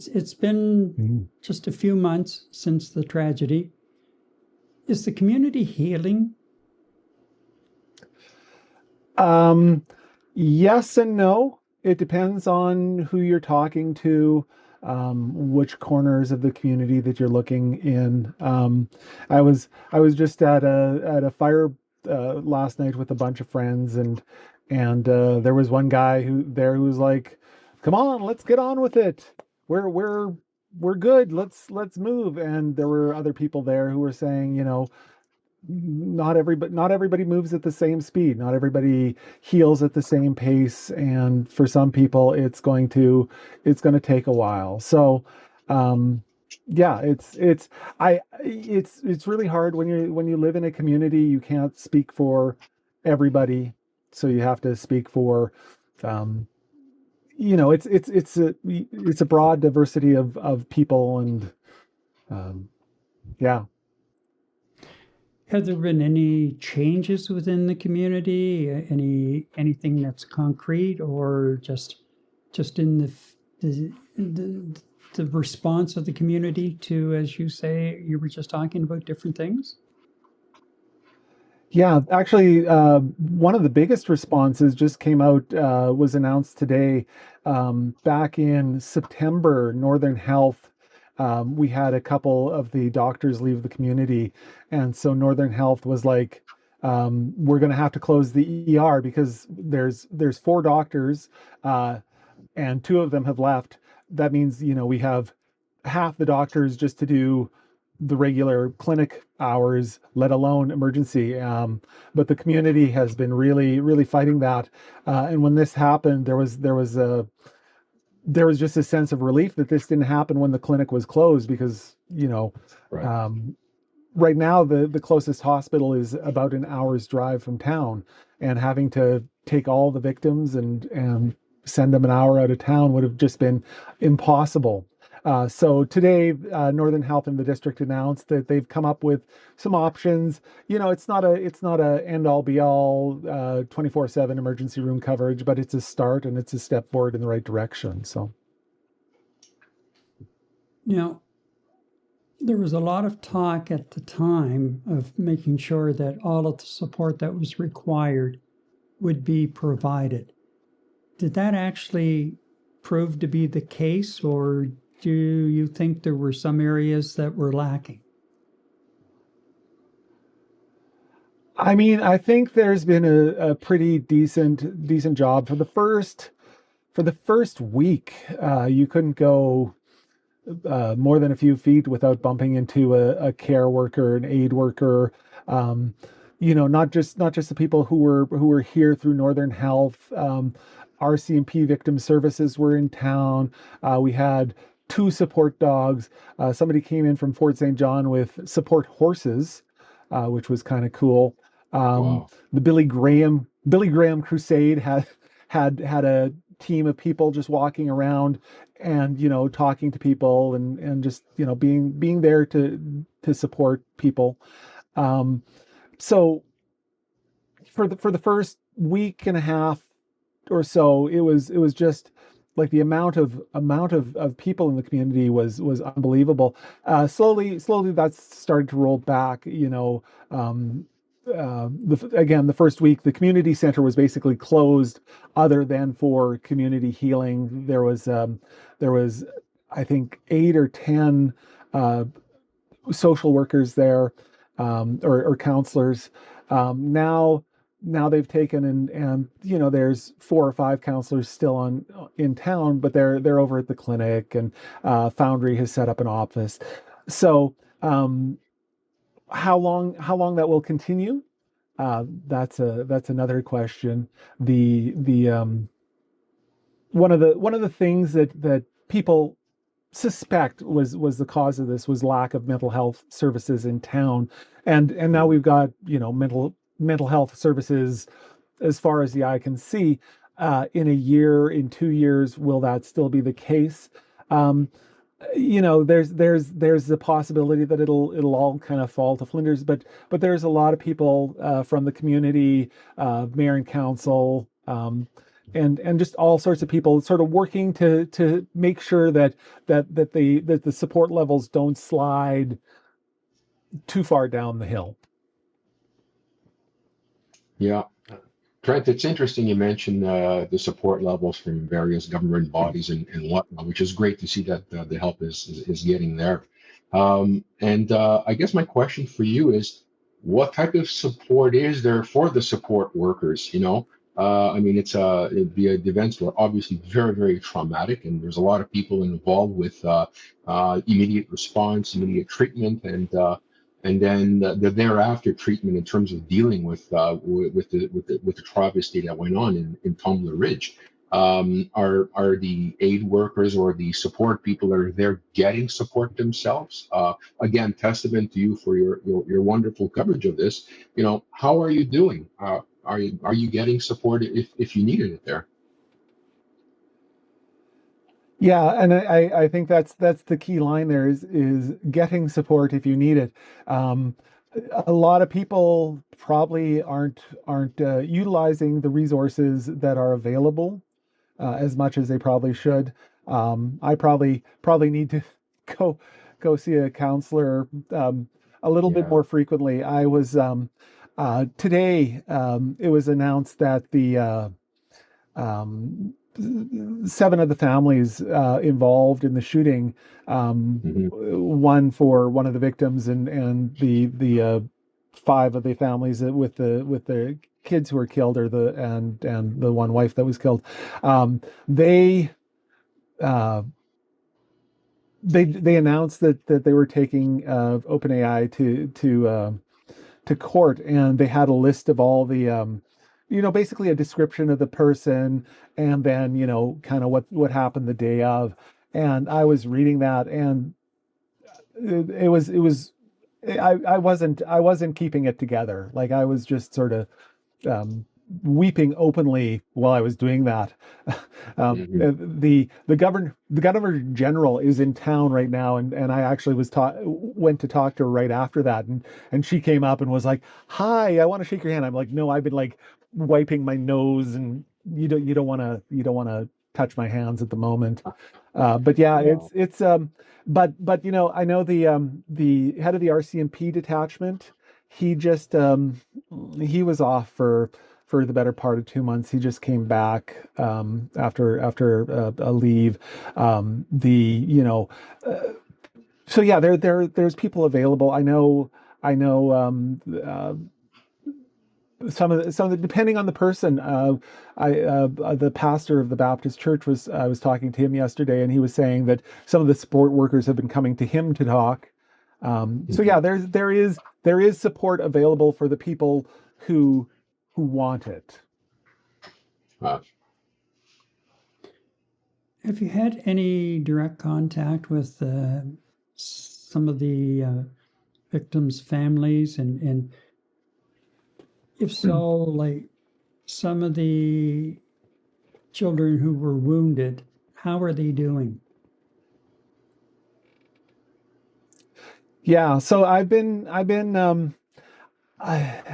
It's been just a few months since the tragedy. Is the community healing? Um, yes and no. It depends on who you're talking to, which corners of the community that you're looking in. I was just at a fire last night with a bunch of friends, and there was one guy who was like, "Come on, let's get on with it. We're good. Let's move." And there were other people there who were saying, not everybody moves at the same speed, not everybody heals at the same pace, and for some people it's going to take a while. So yeah, it's really hard when you live in a community. You can't speak for everybody, so you have to speak for um it's a broad diversity of people, and um yeah. Have there been any changes within the community? Anything that's concrete, or just in the the response of the community to, as you say, you were just talking about different things? Yeah, actually, one of the biggest responses just came out, was announced today. Back in September, Northern Health, we had a couple of the doctors leave the community. And so Northern Health was like, we're going to have to close the ER because there's four doctors, uh, and two of them have left. That means, we have half the doctors just to do the regular clinic hours, let alone emergency. But the community has been really, really fighting that. And when this happened, there was just a sense of relief that this didn't happen when the clinic was closed, because Right. um, right now the closest hospital is about an hour's drive from town, and having to take all the victims and send them an hour out of town would have just been impossible. So today, Northern Health in the district announced that they've come up with some options. It's not a end all be all 24/7 emergency room coverage, but it's a start and it's a step forward in the right direction. So Now, there was a lot of talk at the time of making sure that all of the support that was required would be provided. Did that actually prove to be the case, or do you think there were some areas that were lacking? I mean, I think there's been a pretty decent job for the first week. You couldn't go more than a few feet without bumping into a care worker, an aid worker. Um, not just the people who were here through Northern Health. RCMP Victim Services were in town. We had two support dogs. Somebody came in from Fort St. John with support horses, which was kind of cool. Um, Wow. the Billy Graham Crusade had a team of people just walking around and talking to people, and just being there to support people. um so for the first week and a half or so, it was just like the amount of people in the community was unbelievable. Slowly that's started to roll back. Again, the first week the community center was basically closed, other than for community healing. There was I think 8 or 10 uh, social workers there, or counselors. Now they've taken, and there's 4 or 5 counselors still in town, but they're over at the clinic, and Foundry has set up an office. So how long that will continue? That's another question. The one of the things that people suspect was the cause of this was lack of mental health services in town, and now we've got mental health services as far as the eye can see. In a year, in 2 years, will that still be the case? Um, there's the possibility that it'll all kind of fall to flinders, but there's a lot of people from the community, mayor and council, and just all sorts of people sort of working to make sure that the support levels don't slide too far down the hill. Yeah. Trent, it's interesting you mentioned the support levels from various government bodies and whatnot, which is great to see that the help is getting there. And I guess my question for you is, what type of support is there for the support workers? I mean, the events were obviously very, very traumatic, and there's a lot of people involved with immediate response, immediate treatment, and then the thereafter treatment in terms of dealing with the travesty that went on in Tumbler Ridge. Are the aid workers or the support people that are there getting support themselves? Again, testament to you for your wonderful coverage of this. How are you doing? Are you getting support if you needed it there? Yeah, and I think that's the key line there is getting support if you need it. Um, a lot of people probably aren't utilizing the resources that are available as much as they probably should. I probably need to go go see a counselor a little bit Yeah. more frequently. I was today it was announced that the um, seven of the families involved in the shooting, Hmm. one for one of the victims and the five of the families with the kids who were killed or and the one wife that was killed. They uh, they announced that they were taking OpenAI to court, and they had a list of all the basically a description of the person, and then kind of what happened the day of. And I was reading that, and it was I wasn't keeping it together. Like I was just sort of um, weeping openly while I was doing that. Hmm. The governor general is in town right now, and I actually went to talk to her right after that, and she came up and was like, "Hi, I want to shake your hand." I'm like, "No, I've been like wiping my nose, and you don't want to touch my hands at the moment." But yeah, Wow. but I know the head of the RCMP detachment. He just he was off for the better part of 2 months. He just came back after a leave. The so yeah, there's people available. I know some of the depending on the person. The pastor of the Baptist church I was talking to him yesterday, and he was saying that some of the support workers have been coming to him to talk. So Hmm. yeah, there is support available for the people who who want it. Uh, Have you had any direct contact with some of the victims' families? And if so, like some of the children who were wounded, how are they doing? Yeah, so I've been I,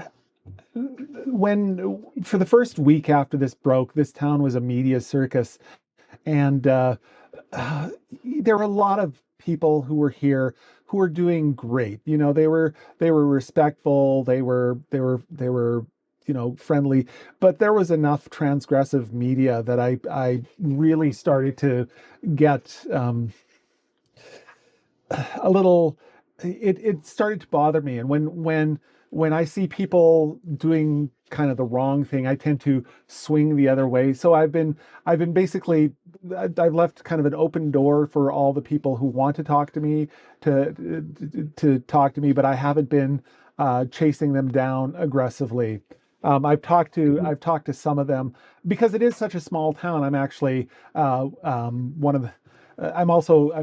when for the first week after this broke, this town was a media circus, and uh, there were a lot of people who were here who were doing great. They were respectful. They were friendly, but there was enough transgressive media that I really started to get a little it started to bother me. And when I see people doing kind of the wrong thing, I tend to swing the other way. So I've been basically I've left kind of an open door for all the people who want to talk to me to talk to me, but I haven't been chasing them down aggressively. mhm. I've talked to some of them because it is such a small town. I'm actually one of the I'm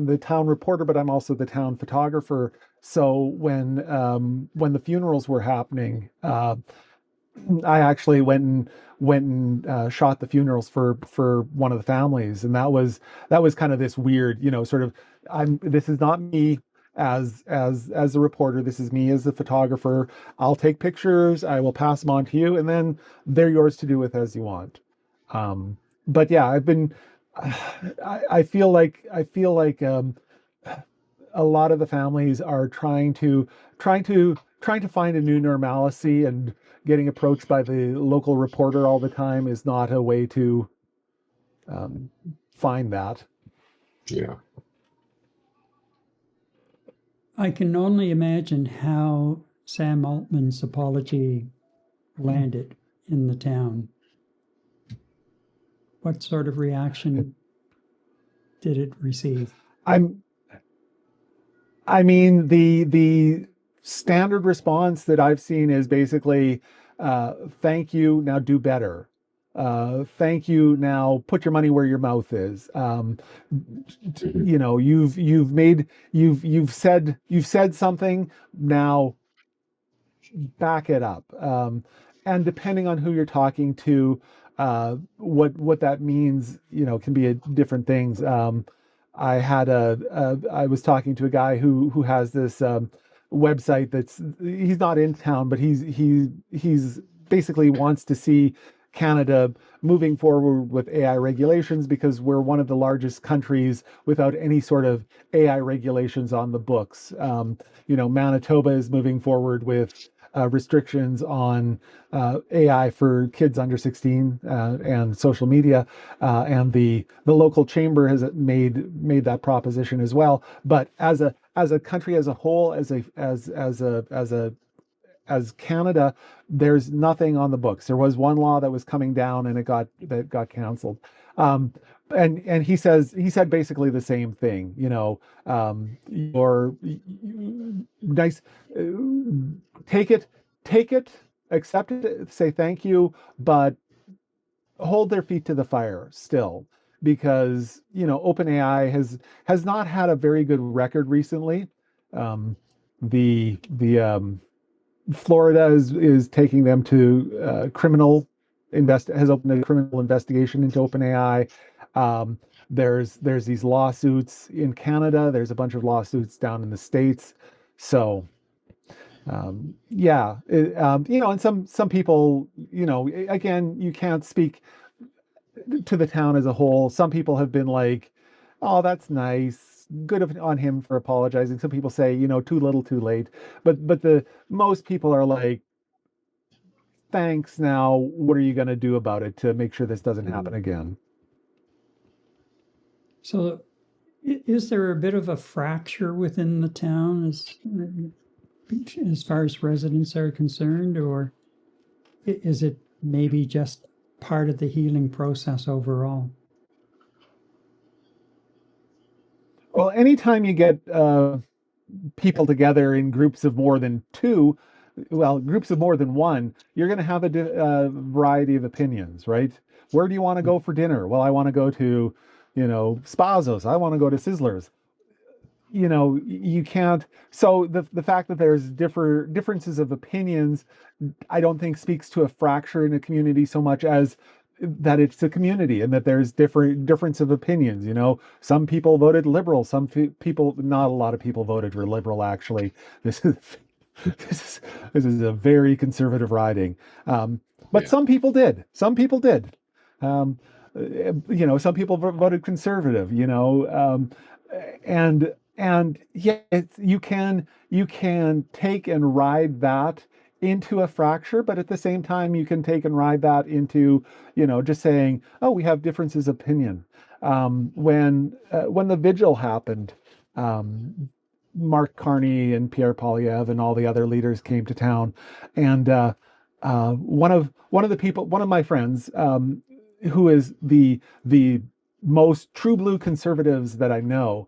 the town reporter, but I'm also the town photographer. So when the funerals were happening, I actually went and shot the funerals for one of the families, and that was kind of this weird, sort of. This is not me as a reporter. This is me as a photographer. I'll take pictures. I will pass them on to you, and then they're yours to do with as you want. But yeah, I've been. I feel like a lot of the families are trying to find a new normalcy, and getting approached by the local reporter all the time is not a way to um, find that. Yeah. I can only imagine how Sam Altman's apology landed in the town. What sort of reaction did it receive? I'm I mean, the standard response that I've seen is basically, "Thank you. Now do better. Thank you. Now put your money where your mouth is. Hmm. You've said something. Now back it up." And depending on who you're talking to, what that means, can be different things. I was talking to a guy who has this website he's not in town, but he's basically wants to see Canada moving forward with AI regulations, because we're one of the largest countries without any sort of AI regulations on the books. Manitoba is moving forward with restrictions on AI for kids under 16, and social media, and the local chamber has made that proposition as well. But as a country as a whole, as Canada, there's nothing on the books. There was one law that was coming down, and that got canceled. Um, and he said basically the same thing. Your nice, take it, take it, accept it, say thank you, but hold their feet to the fire still, because OpenAI has not had a very good record recently. Um, the Florida is taking them to has opened a criminal investigation into OpenAI. Um, there's these lawsuits in Canada. There's a bunch of lawsuits down in the States. So yeah, and some people, again, you can't speak to the town as a whole. Some people have been like, "Oh, that's nice. Good on him for apologizing." Some people say, "Too little, too late." But the most people are like, "Thanks. Now, what are you going to do about it to make sure this doesn't happen again?" So, is there a bit of a fracture within the town as far as residents are concerned, or is it maybe just part of the healing process overall? Well, anytime you get people together in groups of more than two, well, groups of more than one, you're going to have a variety of opinions, right? Where do you want to go for dinner? Well, I want to go to, Spazos. I want to go to Sizzlers. You can't. So the fact that there's differences of opinions, I don't think speaks to a fracture in a community so much as that it's a community, and that there's difference of opinions. Some people voted liberal, people, not a lot of people voted for liberal, actually. This is this is a very conservative riding. But Yeah. some people did. Some people did. Um, some people voted conservative. And yeah, you can take and ride that into a fracture, but at the same time, you can take and ride that into, just saying, "Oh, we have differences of opinion." When the vigil happened, um, Mark Carney and Pierre Poilievre and all the other leaders came to town, and one of my friends, who is the most true blue conservatives that I know,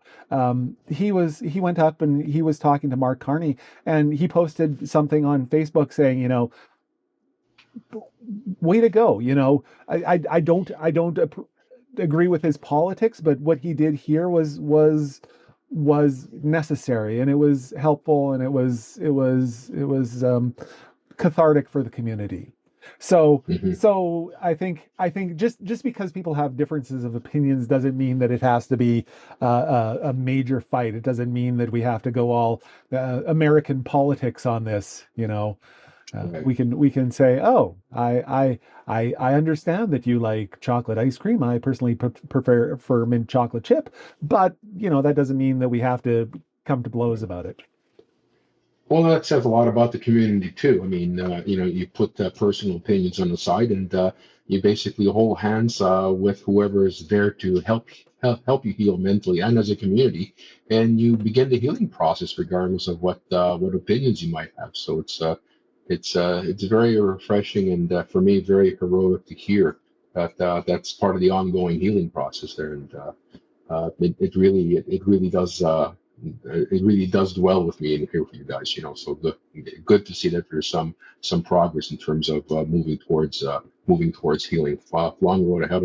he went up and he was talking to Mark Carney, and he posted something on Facebook saying, "Way to go!" I don't agree with his politics, but what he did here was necessary, and it was helpful, and it was cathartic for the community. So Hmm. so I think just because people have differences of opinions doesn't mean that it has to be a major fight. It doesn't mean that we have to go all American politics on this. Right. We can say, oh, I understand that you like chocolate ice cream. I personally prefer for mint chocolate chip, but that doesn't mean that we have to come to blows about it. Well, that says a lot about the community too. I mean, you put personal opinions on the side, and you basically hold hands with whoever is there to help you heal mentally and as a community, and you begin the healing process regardless of what opinions you might have. So it's very refreshing and for me very heroic to hear that that's part of the ongoing healing process there, and it really does dwell with me and here for you guys. So good to see that there's some progress in terms of moving towards healing. Long road ahead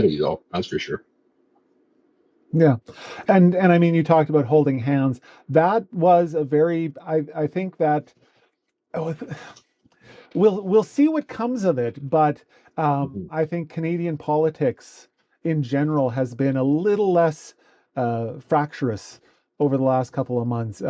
of you though, that's for sure. Yeah. And I mean, you talked about holding hands. That was a very, I think that, oh, we'll see what comes of it, but Mhm. I think Canadian politics in general has been a little less fractious over the last couple of months.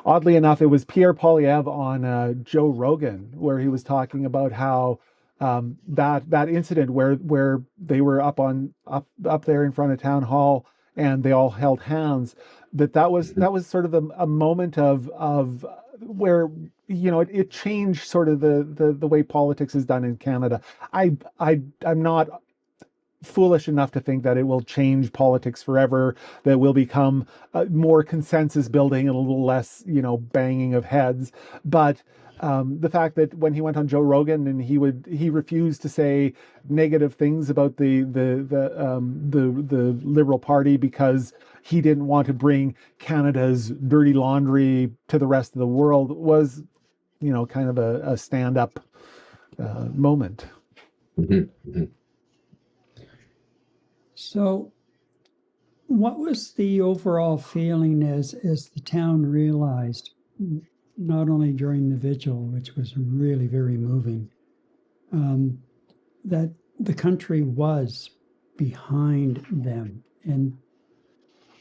Oddly enough, it was Pierre Poilievre on Joe Rogan where he was talking about how that incident where they were up there in front of town hall and they all held hands, Mhm. that was sort of a moment of where it changed sort of the way politics is done in Canada. I'm not foolish enough to think that it will change politics forever, that will become more consensus building and a little less, banging of heads. But the fact that when he went on Joe Rogan and he refused to say negative things about the Liberal Party because he didn't want to bring Canada's dirty laundry to the rest of the world was, kind of a stand up moment. Mhm. Mhm. So, what was the overall feeling as the town realized, not only during the vigil, which was really very moving, um, that the country was behind them and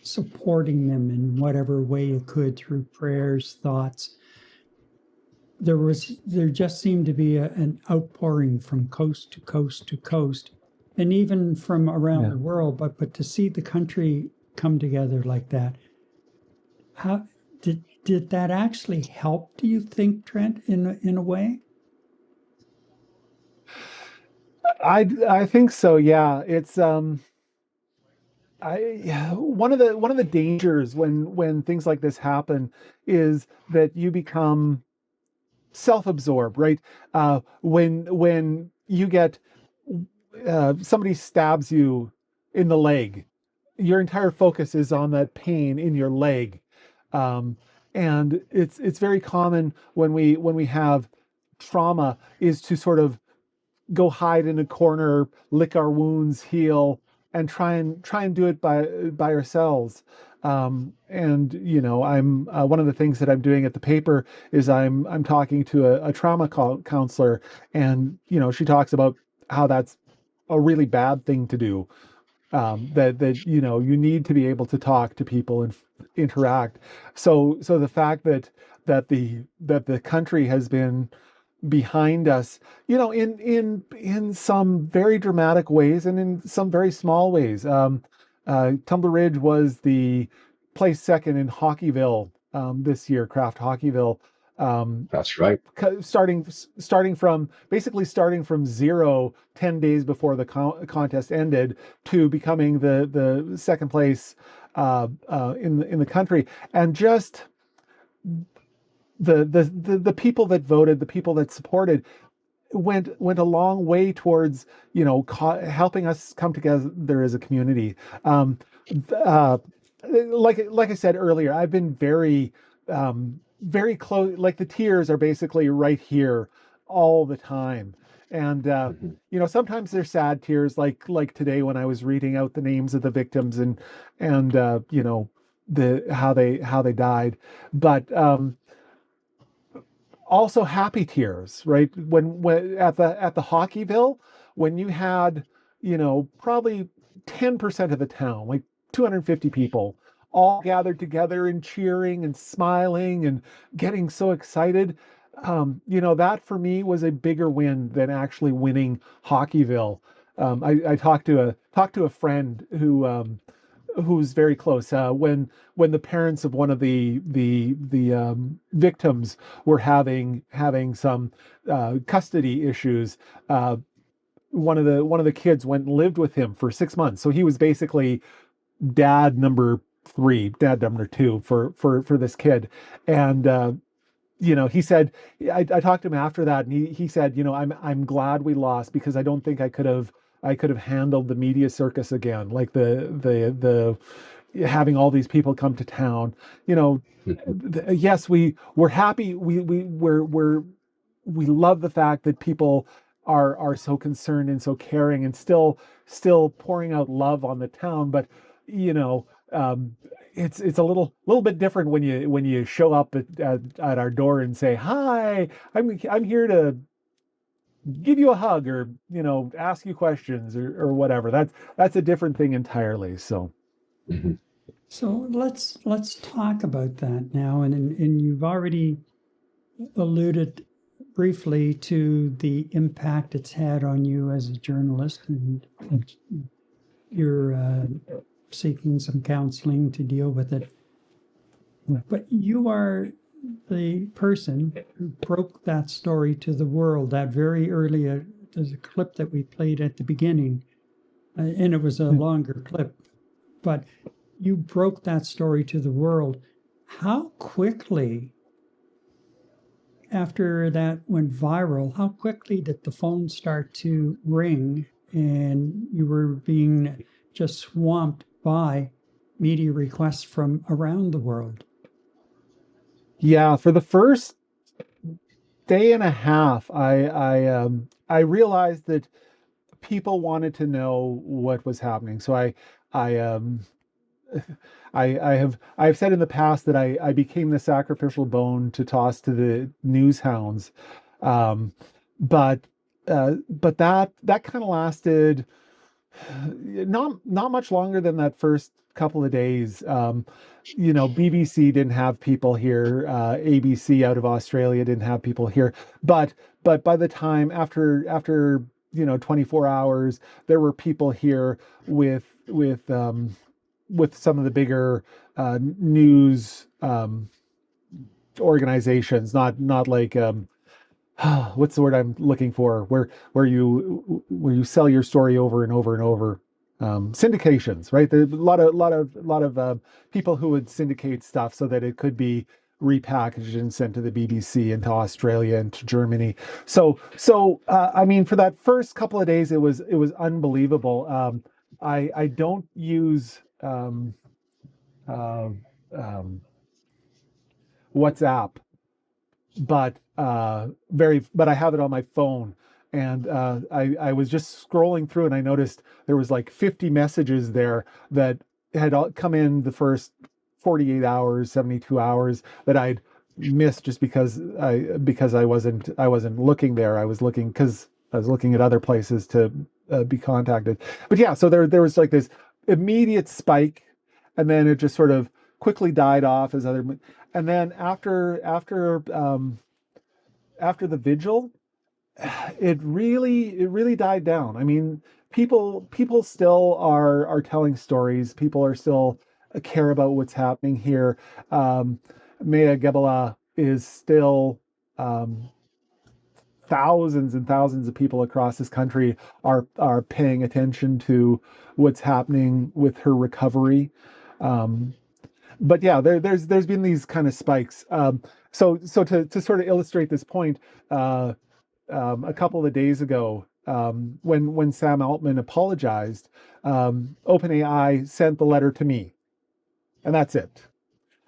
supporting them in whatever way it could through prayers, thoughts. There just seemed to be an outpouring from coast to coast to coast, and even from around Yeah. the world. But to see the country come together like that, how did that actually help? Do you think, Trent, in a way? I think so. Yeah, it's one of the dangers when things like this happen is that you become self-absorbed, right? When you get somebody stabs you in the leg, your entire focus is on that pain in your leg, um, and it's very common when we have trauma is to sort of go hide in a corner, lick our wounds, heal, and try and do it by ourselves. And I'm one of the things that I'm doing at the paper is I'm talking to a trauma counselor, and she talks about how that's a really bad thing to do. That you need to be able to talk to people and interact. So the fact that the country has been behind us, in some very dramatic ways and in some very small ways. Tumbler Ridge was the place second in Hockeyville this year, Craft Hockeyville. Um, That's right. starting from zero 10 days before the contest ended to becoming the second place in the country, and just the people that voted, the people that supported went a long way towards helping us come together as a community. Uh, like I said earlier, I've been very close. Like the tears are basically right here all the time, and Mhm. sometimes they're sad tears, like today when I was reading out the names of the victims and the how they died, but also happy tears, right? When at the Hockeyville, when you had, probably 10% of the town, like 250 people, all gathered together and cheering and smiling and getting so excited. That for me was a bigger win than actually winning Hockeyville. I talked to a friend who's very close. When the parents of one of the victims were having some custody issues, one of the kids went and lived with him for 6 months. So he was basically dad number three, dad number two for this kid. And he said, I talked to him after that, and he said, I'm glad we lost, because I don't think I could have handled the media circus again, like the having all these people come to town. Yes, we're happy. We love the fact that people are so concerned and so caring and still pouring out love on the town. But you know, it's a little bit different when you show up at our door and say, "Hi, I'm here to give you a hug, or ask you questions, or whatever." That's a different thing entirely. So Mhm. So let's talk about that now, and you've already alluded briefly to the impact it's had on you as a journalist, and you're seeking some counseling to deal with it. Yeah. But you are the person who broke that story to the world. That very early, there's a clip that we played at the beginning, and it was a longer clip, but you broke that story to the world. How quickly, after that went viral, how quickly did the phone start to ring and you were being just swamped by media requests from around the world? yeah, for the first day and a half, I realized that people wanted to know what was happening. So I I've said in the past that I became the sacrificial bone to toss to the news hounds, um, but but that kind of lasted not much longer than that first couple of days. BBC didn't have people here. ABC out of Australia didn't have people here. But by the time after 24 hours, there were people here with some of the bigger news organizations, not like what's the word I'm looking for? Where you sell your story over and over and over. Syndications, right? There's a lot of people who would syndicate stuff so that it could be repackaged and sent to the BBC and to Australia and to Germany. So I mean, for that first couple of days, it was unbelievable. I don't use uh, um, WhatsApp, but I have it on my phone, and I was just scrolling through, and I noticed there was like 50 messages there that had all come in the first 48 hours, 72 hours, that I'd missed just because I wasn't looking there. I was looking because I was looking at other places to be contacted. But yeah, so there was like this immediate spike, and then it just sort of quickly died off as other, and then after the vigil, it really died down. I mean, people still are telling stories. People are still care about what's happening here. Mea Gebala is still, um, thousands and thousands of people across this country are paying attention to what's happening with her recovery. Um, but yeah, there's been these kind of spikes. So to sort of illustrate this point, a couple of days ago, when Sam Altman apologized, OpenAI sent the letter to me, and that's it.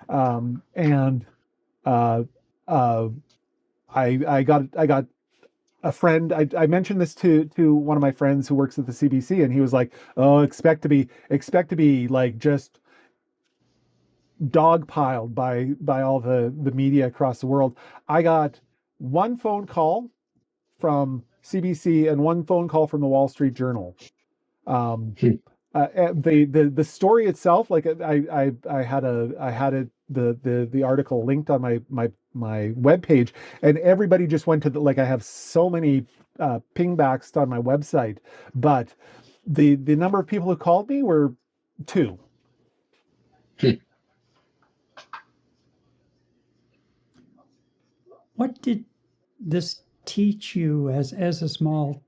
And uh, uh, I got a friend. I mentioned this to one of my friends who works at the CBC, and he was like, "Oh, expect to be like just dogpiled by all the media across the world." I got one phone call from CBC and one phone call from the Wall Street Journal. Um, the story itself, like I had the article linked on my webpage, and everybody just went to like I have so many pingbacks on my website, but the number of people who called me were two. What did this teach you as a small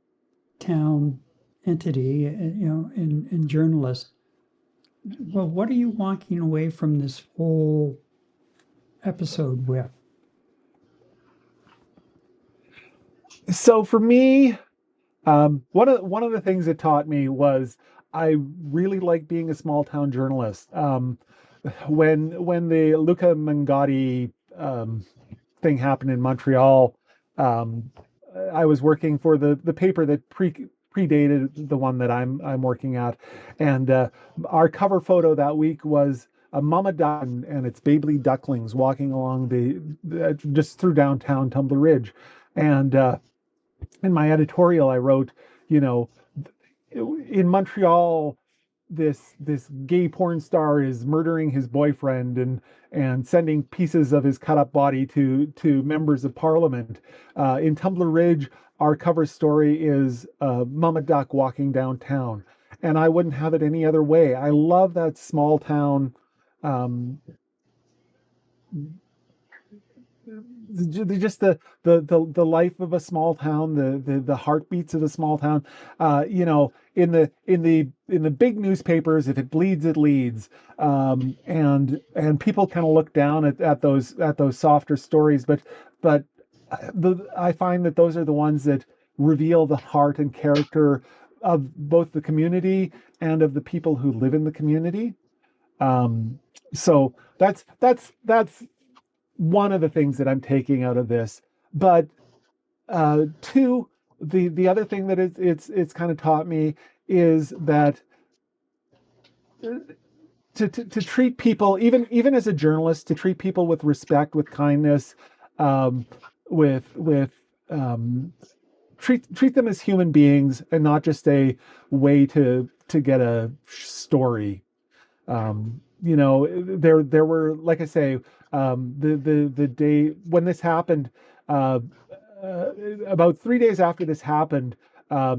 town entity, in journalist? Well, what are you walking away from this whole episode with? So for me, one of the things it taught me was I really like being a small town journalist. When the Luca Mangotti thing happened in Montreal, um, I was working for the paper that predated the one that I'm working at, and our cover photo that week was a mama duck and its baby ducklings walking along just through downtown Tumbler Ridge, and in my editorial I wrote, you know, in Montreal, this gay porn star is murdering his boyfriend and sending pieces of his cut up body to members of parliament. In Tumbler Ridge, our cover story is Mama Duck walking downtown, and I wouldn't have it any other way. I love that small town. Um, just the life of a small town, the heartbeats of a small town. In the big newspapers, if it bleeds it leads. And people kind of look down at those softer stories, but I find that those are the ones that reveal the heart and character of both the community and of the people who live in the community. So that's one of the things that I'm taking out of this. But two, the other thing that it's kind of taught me is that to treat people, even as a journalist, to treat people with respect, with kindness, um, with treat them as human beings and not just a way to get a story. There were, like I say, the day when this happened, uh, about 3 days after this happened,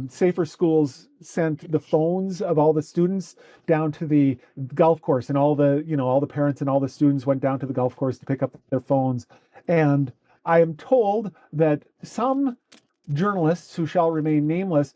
Safer Schools sent the phones of all the students down to the golf course, and all the parents and all the students went down to the golf course to pick up their phones. And I am told that some journalists who shall remain nameless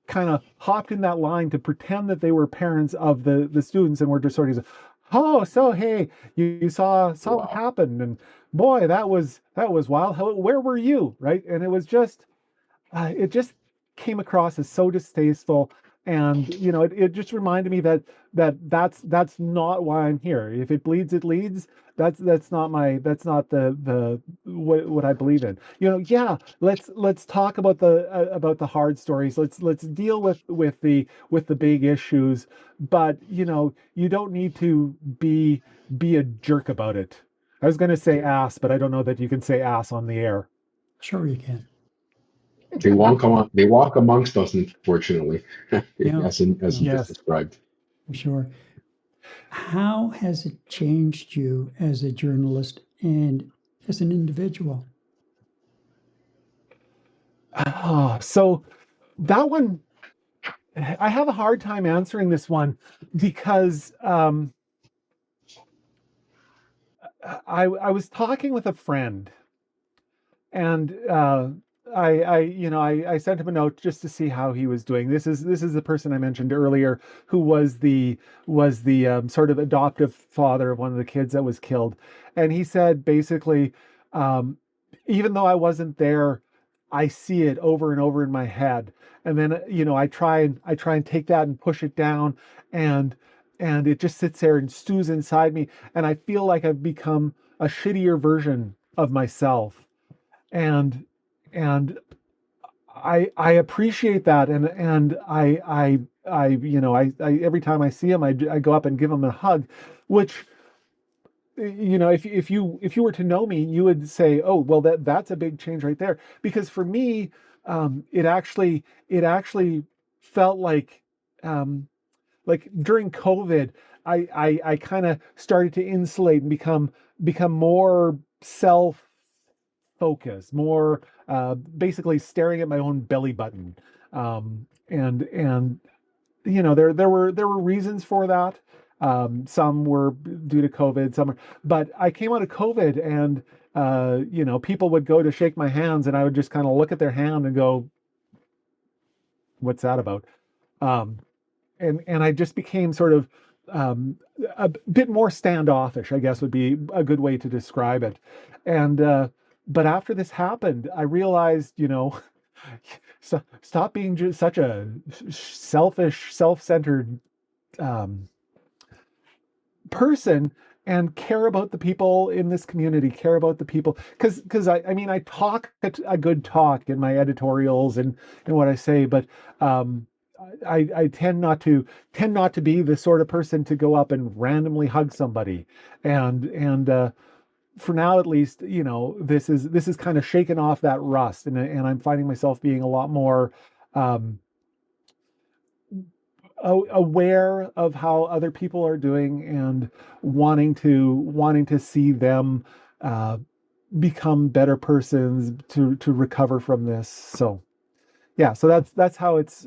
kind of hopped in that line to pretend that they were parents of the students and were just sort of, oh, so hey, you saw what Wow. happened, and boy, that was wild. Where were you, right? And it just came across as so distasteful, and it just reminded me that's not why I'm here. If it bleeds it leads, that's not the what I believe in. Yeah, let's talk about the hard stories. Let's deal with the big issues, but you don't need to be a jerk about it. I was going to say ass, but I don't know that you can say ass on the air. Sure, you can. They walk amongst us, unfortunately, Yeah, as yeah, you just Yes. described. for sure. How has it changed you as a journalist and as an individual? So that one, I have a hard time answering this one because I was talking with a friend, and I sent him a note just to see how he was doing. This is the person I mentioned earlier who was the sort of adoptive father of one of the kids that was killed, and he said basically, um, even though I wasn't there, I see it over and over in my head, and then I try and take that and push it down, and it just sits there and stews inside me, and I feel like I've become a shittier version of myself, and and I appreciate that, and I every time I see him, I go up and give him a hug, which if you were to know me, you would say, oh well, that's a big change right there, because for me, it actually felt like, um like during COVID, I kind of started to insulate and become more self focused, more basically staring at my own belly button. And there were reasons for that. Some were due to COVID, but I came out of COVID, and people would go to shake my hands, and I would just kind of look at their hand and go, "What's that about?" Um, and I just became sort of um, a bit more standoffish, I guess would be a good way to describe it. And but after this happened, I realized, stop being just such a selfish, self-centered um, person, and care about the people in this community, care about the people, because I mean, I talk a good talk in my editorials and what I say, but I tend not to be the sort of person to go up and randomly hug somebody. And for now, at least, this is kind of shaken off that rust, and I'm finding myself being a lot more um, aware of how other people are doing, and wanting to see them uh, become better persons to recover from this. So yeah, so that's how it's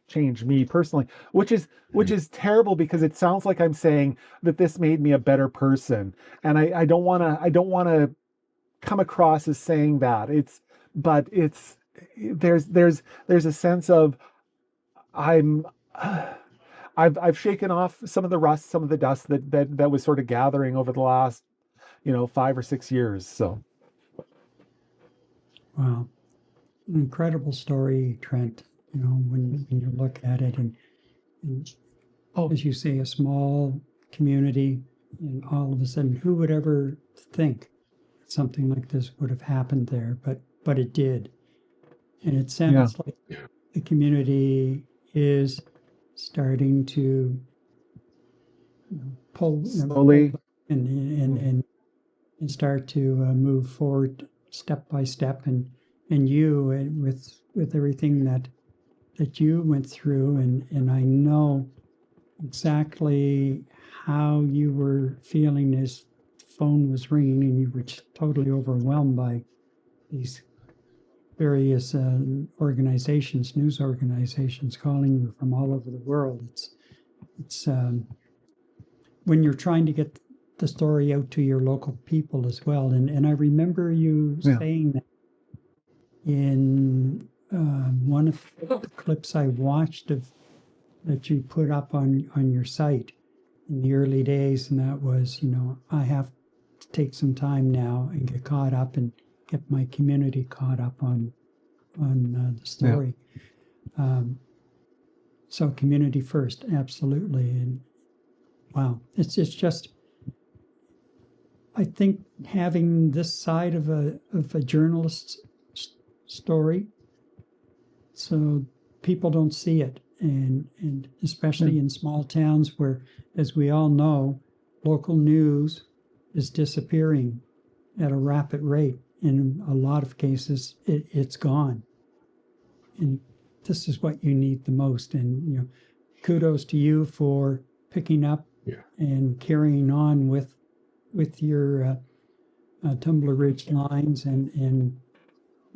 changed me personally, which is terrible, because it sounds like I'm saying that this made me a better person, and I don't want to come across as saying that. But there's a sense of I'm I've shaken off some of the rust, some of the dust that was sort of gathering over the last 5 or 6 years. So Wow. An incredible story, Trent, when you look at it, and oh as you say, a small community, and all of a sudden, who would ever think something like this would have happened there? But it did. And it yeah, sounds like Yeah. the community is starting to pull slowly. and start to move forward step by step, and you, and with everything that you went through, and I know exactly how you were feeling as the phone was ringing and you were totally overwhelmed by these various news organizations calling you from all over the world. It's when you're trying to get the story out to your local people as well. And I remember you Yeah, saying that in one of the clips I watched of that you put up on your site in the early days, and that was, I have to take some time now and get caught up and get my community caught up on the yeah, story. Um, so community first, absolutely. And wow, it's just I think having this side of a journalist's story, so people don't see it, and yeah, especially in small towns where, as we all know, local news is disappearing at a rapid rate. In a lot of cases, it's gone, and this is what you need the most. And kudos to you for picking up Yeah. and carrying on with your Tumbler Ridge Lines, and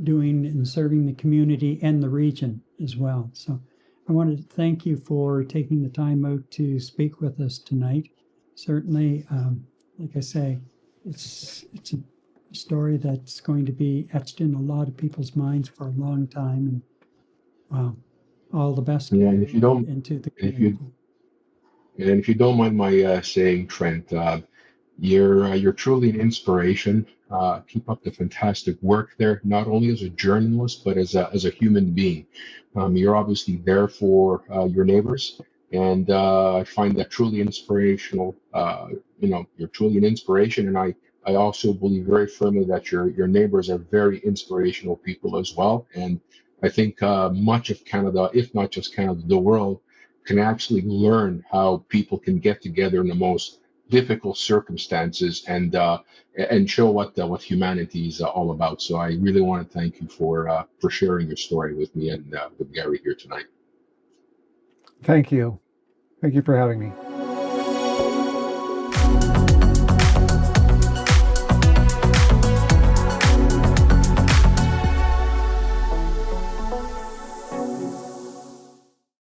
doing and serving the community and the region as well. So I wanted to thank you for taking the time out to speak with us tonight. Certainly, like I say, it's a story that's going to be etched in a lot of people's minds for a long time. And wow, all the best Yeah. And if you don't, into the and if community. you and if you don't mind my saying, Trent, you're truly an inspiration. Keep up the fantastic work there, not only as a journalist but as a human being. You're obviously there for your neighbors, and I find that truly inspirational. You're truly an inspiration, and I also believe very firmly that your neighbors are very inspirational people as well. And I think much of Canada, if not just Canada, the world can actually learn how people can get together in the most difficult circumstances and show what humanity is all about. So I really want to thank you for sharing your story with me and with Gary here tonight. thank you. Thank you for having me.